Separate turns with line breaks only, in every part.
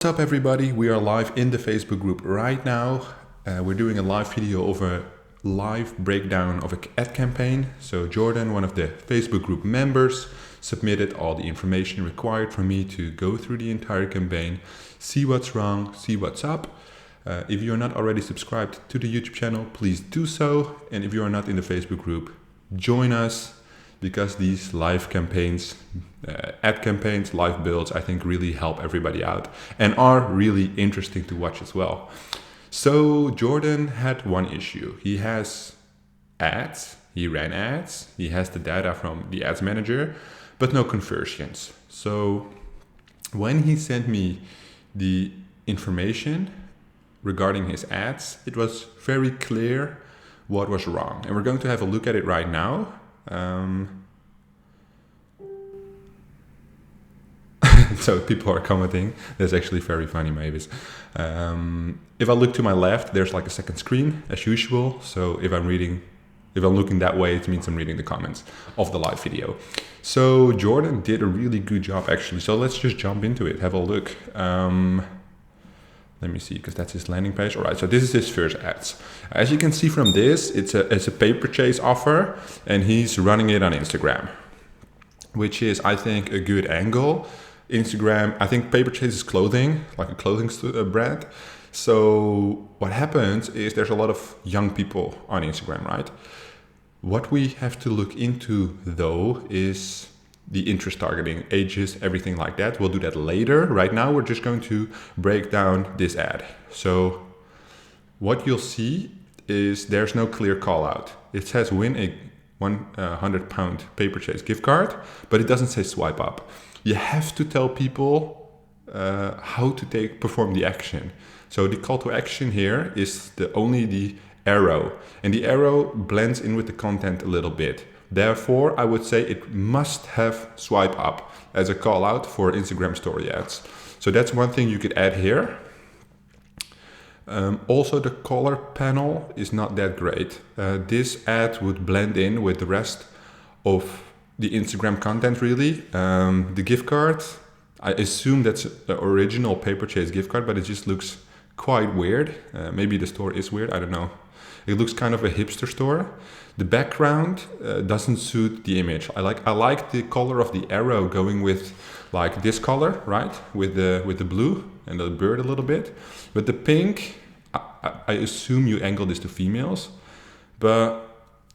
What's up everybody, we are live in the Facebook group right now. We're doing a live video of a live breakdown of an ad campaign. So Jordan, one of the Facebook group members, submitted all the information required for me to go through the entire campaign, see what's wrong, see what's up. If you're not already subscribed to the YouTube channel, please do so. And if you are not in the Facebook group, join us, because these live campaigns, ad campaigns, live builds, I think really help everybody out and are really interesting to watch as well. So Jordan had one issue. He has ads, he ran ads, he has the data from the ads manager, but no conversions. So when he sent me the information regarding his ads, it was very clear what was wrong. And we're going to have a look at it right now. So people are commenting. That's actually very funny, Mavis. If I look to my left, there's like a second screen as usual. So if I'm looking that way, it means I'm reading the comments of the live video. So Jordan did a really good job actually. So let's just jump into it, have a look. Let me see, because that's his landing page. All right, so this is his first ads. As you can see from this, it's a pay purchase offer, and he's running it on Instagram, which is, I think, a good angle. Instagram, I think pay purchase is clothing, like a clothing brand. So what happens is there's a lot of young people on Instagram, right? What we have to look into though is the interest targeting, ages, everything like that. We'll do that later. Right now, we're just going to break down this ad. So what you'll see is there's no clear call out. It says win a £100 pay purchase gift card, but it doesn't say swipe up. You have to tell people how to perform the action. So the call to action here is only the arrow, and the arrow blends in with the content a little bit. Therefore, I would say it must have swipe up as a call out for Instagram story ads. So that's one thing you could add here. Also, the color panel is not that great. This ad would blend in with the rest of the Instagram content really. The gift card, I assume that's the original pay purchase gift card, but it just looks quite weird. Maybe the store is weird, I don't know. It looks kind of a hipster store. The background doesn't suit the image. I like the color of the arrow going with like this color, right? With the blue and the bird a little bit. But the pink, I assume you angle this to females, but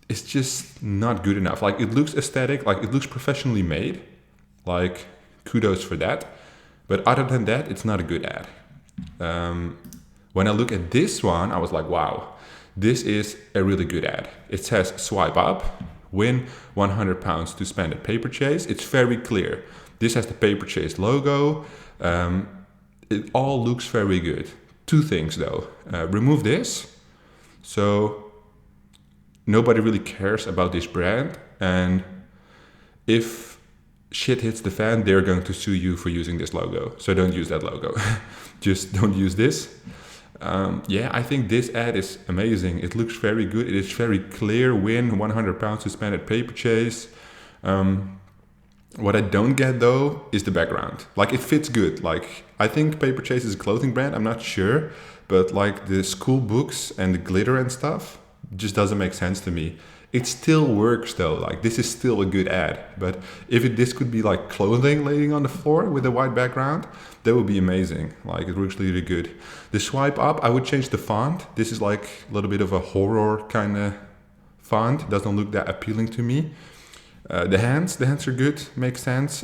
it's just not good enough. Like it looks aesthetic, like it looks professionally made. Like kudos for that. But other than that, it's not a good ad. When I look at this one, I was like, wow. This is a really good ad. It says swipe up, win £100 to spend at pay purchase. It's very clear. This has the pay purchase logo. It all looks very good. Two things though. Remove this. So nobody really cares about this brand. And if shit hits the fan, they're going to sue you for using this logo. So don't use that logo. Just don't use this. Yeah, I think this ad is amazing. It looks very good. It is very clear. Win £100 to spend at pay purchase. What I don't get though is the background. Like it fits good. Like I think pay purchase is a clothing brand. I'm not sure, but like the school books and the glitter and stuff just doesn't make sense to me. It still works though. Like this is still a good ad. But if this could be like clothing laying on the floor with a white background, that would be amazing. Like it works really good. The swipe up, I would change the font. This is like a little bit of a horror kind of font. Doesn't look that appealing to me. The hands are good, makes sense.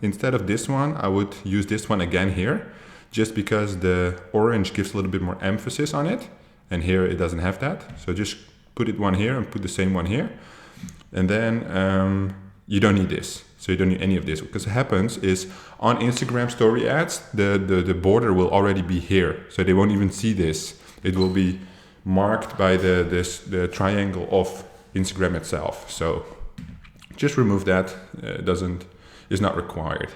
Instead of this one, I would use this one again here, just because the orange gives a little bit more emphasis on it. And here it doesn't have that. So just put it one here and put the same one here. And then you don't need this. So you don't need any of this. Because what happens is on Instagram story ads, the border will already be here. So they won't even see this. It will be marked by the triangle of Instagram itself. So just remove that. Is not required.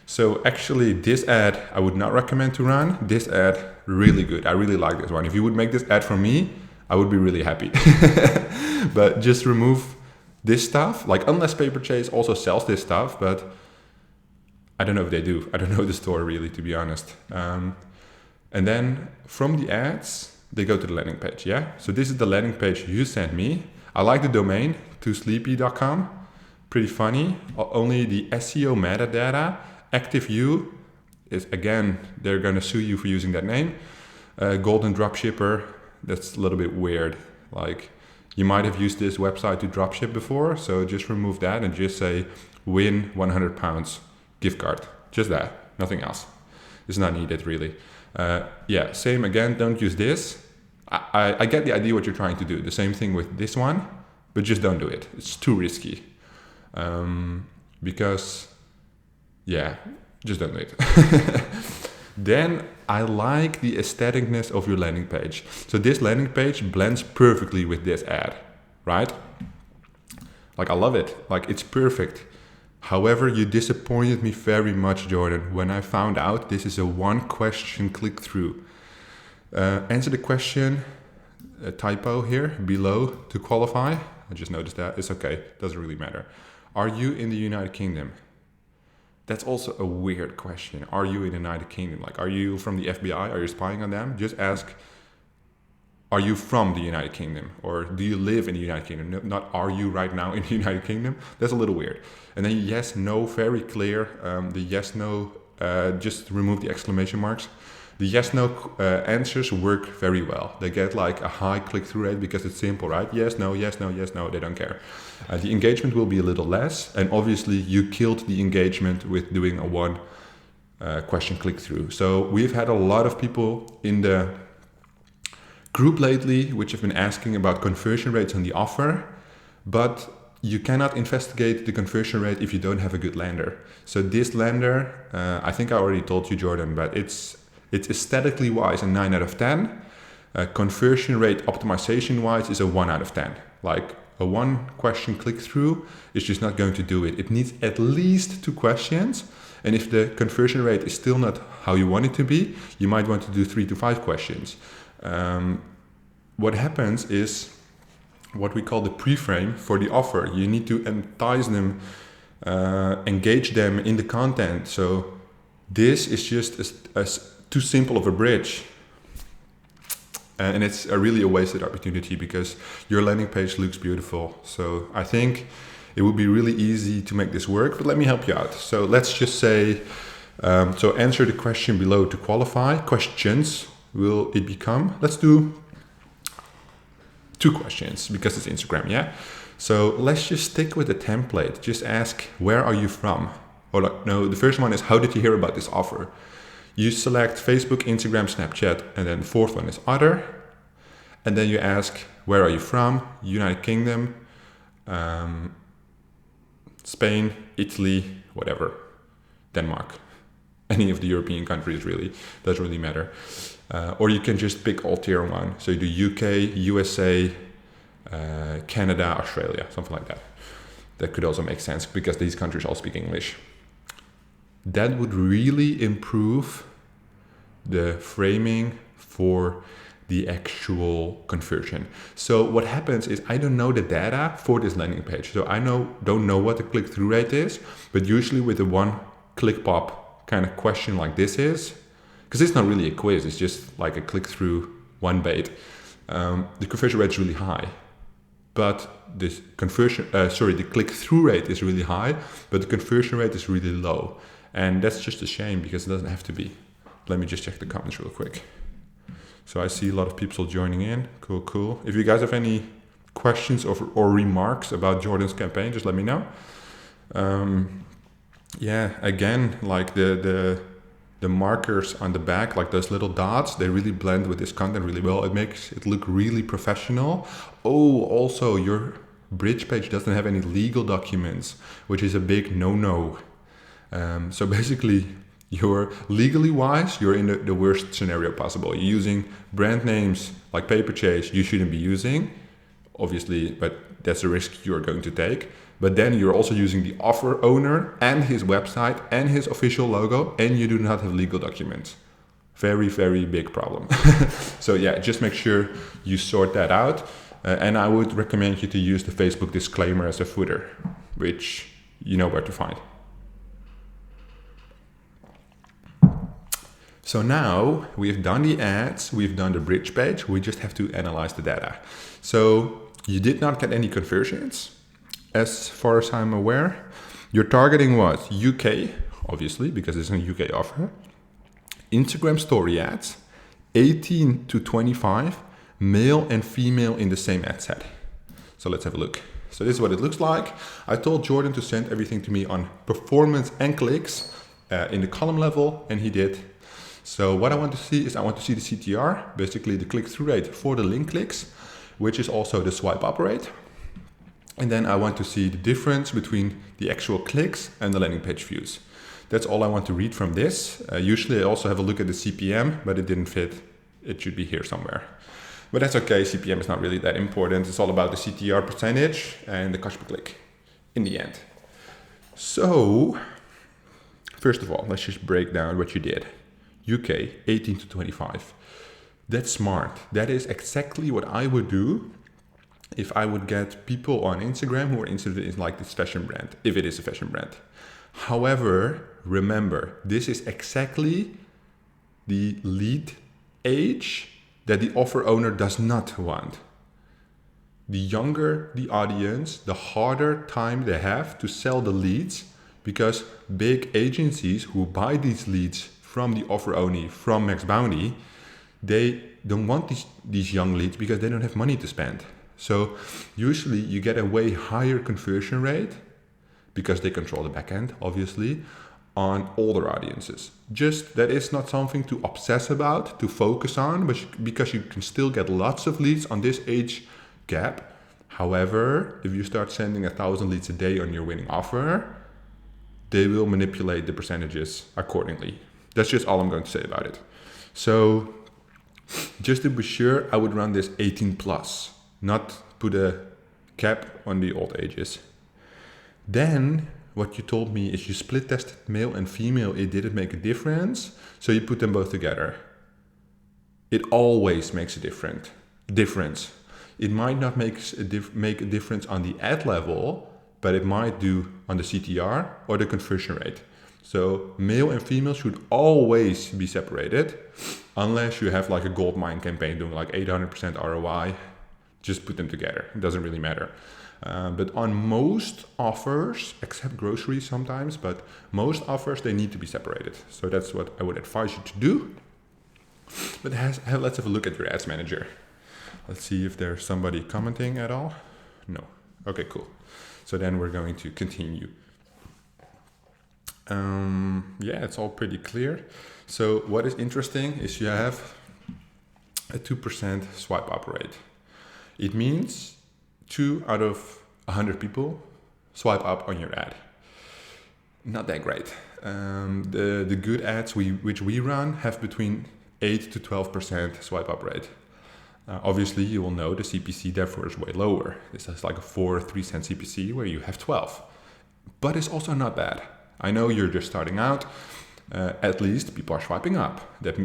So actually this ad I would not recommend to run. This ad really good. I really like this one. If you would make this ad for me, I would be really happy. But just remove this stuff. Like unless pay purchase also sells this stuff, but I don't know if they do. I don't know the store really, to be honest. And then from the ads, they go to the landing page, yeah? So this is the landing page you sent me. I like the domain, toosleepy.com. Pretty funny. Only the SEO metadata, active view, is again, they're gonna sue you for using that name. Golden dropshipper, that's a little bit weird. Like, you might have used this website to dropship before, so just remove that and just say win £100 gift card. Just that, nothing else. It's not needed really. Yeah, same again, don't use this. I get the idea what you're trying to do. The same thing with this one, but just don't do it. It's too risky. Because, yeah, just don't do it. Then I like the aestheticness of your landing page. So this landing page blends perfectly with this ad, right? Like, I love it. Like, it's perfect. However, you disappointed me very much, Jordan, when I found out this is a one question click through. Answer the question, a typo here below to qualify. I just noticed that. It's okay. Doesn't really matter. Are you in the United Kingdom? That's also a weird question. Are you in the United Kingdom? Like, are you from the FBI? Are you spying on them? Just ask, are you from the United Kingdom? Or do you live in the United Kingdom? No, not, are you right now in the United Kingdom? That's a little weird. And then yes, no, very clear. The yes, no, just remove the exclamation marks. The yes, no answers work very well. They get like a high click-through rate because it's simple, right? Yes, no, yes, no, yes, no, they don't care. The engagement will be a little less. And obviously you killed the engagement with doing a one question click-through. So we've had a lot of people in the group lately which have been asking about conversion rates on the offer, but you cannot investigate the conversion rate if you don't have a good lander. So this lander, I think I already told you, Jordan, but it's aesthetically wise a 9 out of 10. Conversion rate optimization wise is a 1 out of 10. Like a one question click through is just not going to do it. It needs at least 2 questions. And if the conversion rate is still not how you want it to be, you might want to do 3 to 5 questions. What happens is what we call the pre-frame for the offer. You need to entice them, engage them in the content. So this is just too simple of a bridge. And it's really a wasted opportunity because your landing page looks beautiful. So I think it would be really easy to make this work, but let me help you out. So let's just say, so answer the question below to qualify. Questions will it become? Let's do 2 questions because it's Instagram, yeah? So let's just stick with the template. Just ask, where are you from? Or like, no, the first one is, how did you hear about this offer? You select Facebook, Instagram, Snapchat, and then 4th one is other. And then you ask, where are you from? United Kingdom, Spain, Italy, whatever, Denmark. Any of the European countries really, doesn't really matter. Or you can just pick all tier 1. So you do UK, USA, Canada, Australia, something like that. That could also make sense because these countries all speak English. That would really improve the framing for the actual conversion. So what happens is I don't know the data for this landing page. So I don't know what the click-through rate is, but usually with the one click pop kind of question like this is, because it's not really a quiz, it's just like a click-through one bait. The conversion rate is really high, but this the click-through rate is really high, but the conversion rate is really low. And that's just a shame because it doesn't have to be. Let me just check the comments real quick. So I see a lot of people joining in. Cool. If you guys have any questions or remarks about Jordan's campaign, just let me know. Yeah, again, like the markers on the back, like those little dots, they really blend with this content really well. It makes it look really professional. Oh, also your bridge page doesn't have any legal documents, which is a big no-no. So basically, you're legally wise, you're in the worst scenario possible. You're using brand names like Paperchase you shouldn't be using, obviously, but that's a risk you're going to take. But then you're also using the offer owner and his website and his official logo, and you do not have legal documents. Very, very big problem. So yeah, just make sure you sort that out. And I would recommend you to use the Facebook disclaimer as a footer, which you know where to find. So now we've done the ads, we've done the bridge page, we just have to analyze the data. So you did not get any conversions, as far as I'm aware. Your targeting was UK, obviously, because it's a UK offer. Instagram story ads, 18 to 25, male and female in the same ad set. So let's have a look. So this is what it looks like. I told Jordan to send everything to me on performance and clicks in the column level, and he did. So what I want to see is I want to see the CTR, basically the click-through rate for the link clicks, which is also the swipe up rate. And then I want to see the difference between the actual clicks and the landing page views. That's all I want to read from this. Usually I also have a look at the CPM, but it didn't fit. It should be here somewhere. But that's okay, CPM is not really that important. It's all about the CTR percentage and the cost per click in the end. So, first of all, let's just break down what you did. UK, 18 to 25. That's smart. That is exactly what I would do if I would get people on Instagram who are interested in like this fashion brand, if it is a fashion brand. However, remember, this is exactly the lead age that the offer owner does not want. The younger the audience, the harder time they have to sell the leads, because big agencies who buy these leads from the offer owner, from Max Bounty, they don't want these young leads because they don't have money to spend. So usually you get a way higher conversion rate because they control the back end, obviously, on older audiences. Just that is not something to obsess about, to focus on, but because you can still get lots of leads on this age gap. However, if you start sending 1,000 leads a day on your winning offer, they will manipulate the percentages accordingly. That's just all I'm going to say about it. So just to be sure, I would run this 18 plus, not put a cap on the old ages. Then what you told me is you split tested male and female. It didn't make a difference. So you put them both together. It always makes a difference. It might not make a difference on the ad level, but it might do on the CTR or the conversion rate. So male and female should always be separated, unless you have like a gold mine campaign doing like 800% ROI. Just put them together. It doesn't really matter. But on most offers, except groceries sometimes, but most offers, they need to be separated. So that's what I would advise you to do. But let's have a look at your ads manager. Let's see if there's somebody commenting at all. No. Okay, cool. So then we're going to continue. Yeah, it's all pretty clear. So what is interesting is you have a 2% swipe up rate. It means 2 out of 100 people swipe up on your ad. Not that great. The good ads which we run have between 8 to 12% swipe up rate. Obviously, you will know the CPC therefore is way lower. This is like a 4 or 3 cent CPC where you have 12. But it's also not bad. I know you're just starting out. At least people are swiping up. That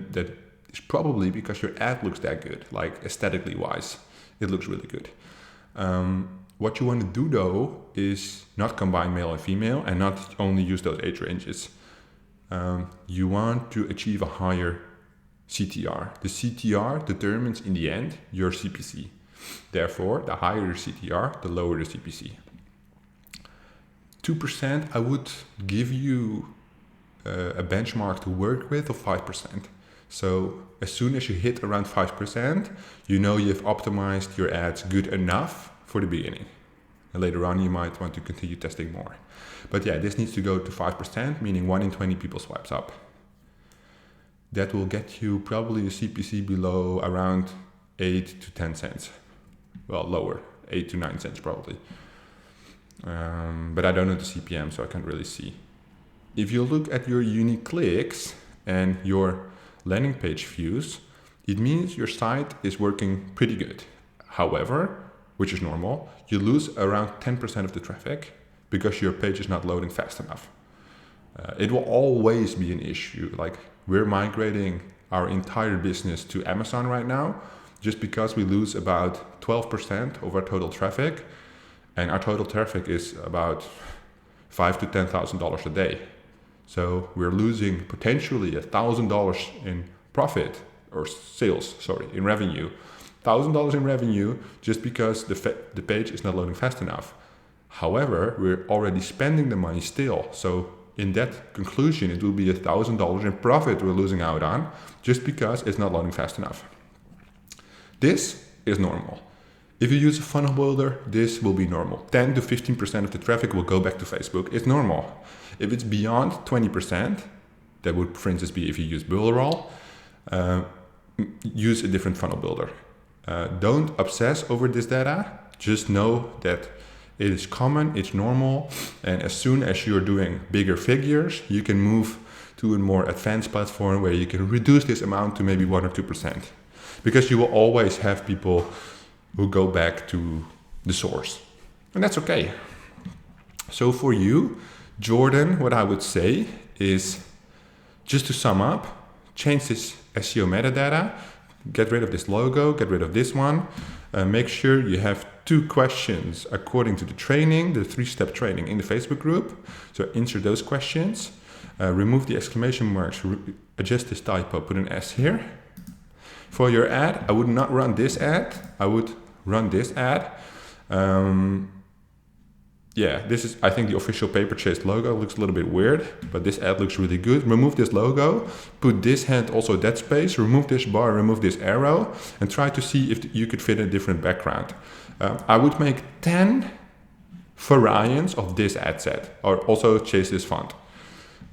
is probably because your ad looks that good, like aesthetically wise. It looks really good. What you want to do though is not combine male and female and not only use those age ranges. You want to achieve a higher CTR. The CTR determines in the end your CPC. Therefore, the higher the CTR, the lower the CPC. 2%, I would give you a benchmark to work with of 5%. So as soon as you hit around 5%, you know you've optimized your ads good enough for the beginning. And later on, you might want to continue testing more. But yeah, this needs to go to 5%, meaning 1 in 20 people swipes up. That will get you probably a CPC below around 8 to 10 cents. Well, lower, 8 to 9 cents probably. But I don't know the CPM, so I can't really see. If you look at your unique clicks and your landing page views, it means your site is working pretty good. However, which is normal, you lose around 10% of the traffic because your page is not loading fast enough. It will always be an issue. Like, we're migrating our entire business to Amazon right now, just because we lose about 12% of our total traffic, and our total traffic is about $5,000 to $10,000 a day. So we're losing potentially $1,000 in profit or sales, sorry, in revenue. $1,000 in revenue just because the page is not loading fast enough. However, we're already spending the money still. So in that conclusion, it will be $1,000 in profit we're losing out on just because it's not loading fast enough. This is normal. If you use a funnel builder, this will be normal. 10 to 15% of the traffic will go back to Facebook. It's normal. If it's beyond 20%, that would, for instance, be if you use Builderall, use a different funnel builder. Don't obsess over this data. Just know that it is common, it's normal, and as soon as you're doing bigger figures, you can move to a more advanced platform where you can reduce this amount to maybe 1 or 2%. Because you will always have people who go back to the source. And that's okay. So for you, Jordan, what I would say is, just to sum up, change this SEO metadata, get rid of this logo, get rid of this one, make sure you have 2 questions according to the training, the 3-step training in the Facebook group. So insert those questions, remove the exclamation marks, adjust this typo, put an S here. For your ad, I would not run this ad, I would run this ad. Yeah, this is, I think, the official Paper Chase logo. Looks a little bit weird, but this ad looks really good. Remove this logo, put this hand also that space, remove this bar, remove this arrow, and try to see if you could fit a different background. I would make 10 variants of this ad set, or also change this font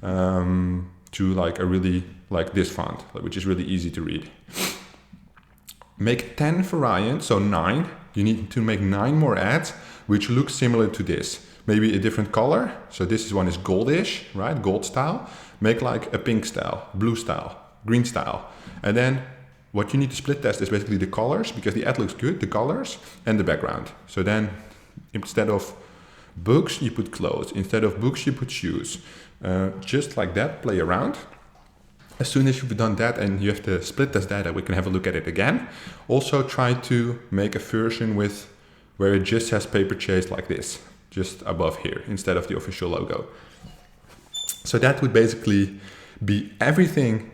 to like a really, like this font, which is really easy to read. Make 10 variants, so 9. You need to make 9 more ads which look similar to this. Maybe a different color. So this one is goldish, right? Gold style. Make like a pink style, blue style, green style. And then what you need to split test is basically the colors, because the ad looks good, the colors and the background. So then instead of books, you put clothes. Instead of books, you put shoes. Just like that, play around. As soon as you've done that and you have the split test data, we can have a look at it again. Also try to make a version with where it just has Paper Chase like this, just above here, instead of the official logo. So that would basically be everything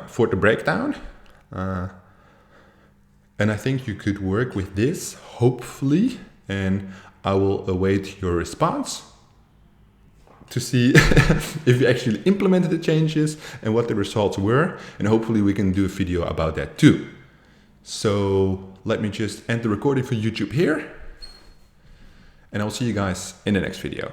for the breakdown. And I think you could work with this, hopefully, and I will await your response to see if you actually implemented the changes and what the results were. And hopefully we can do a video about that too. So let me just end the recording for YouTube here. And I'll see you guys in the next video.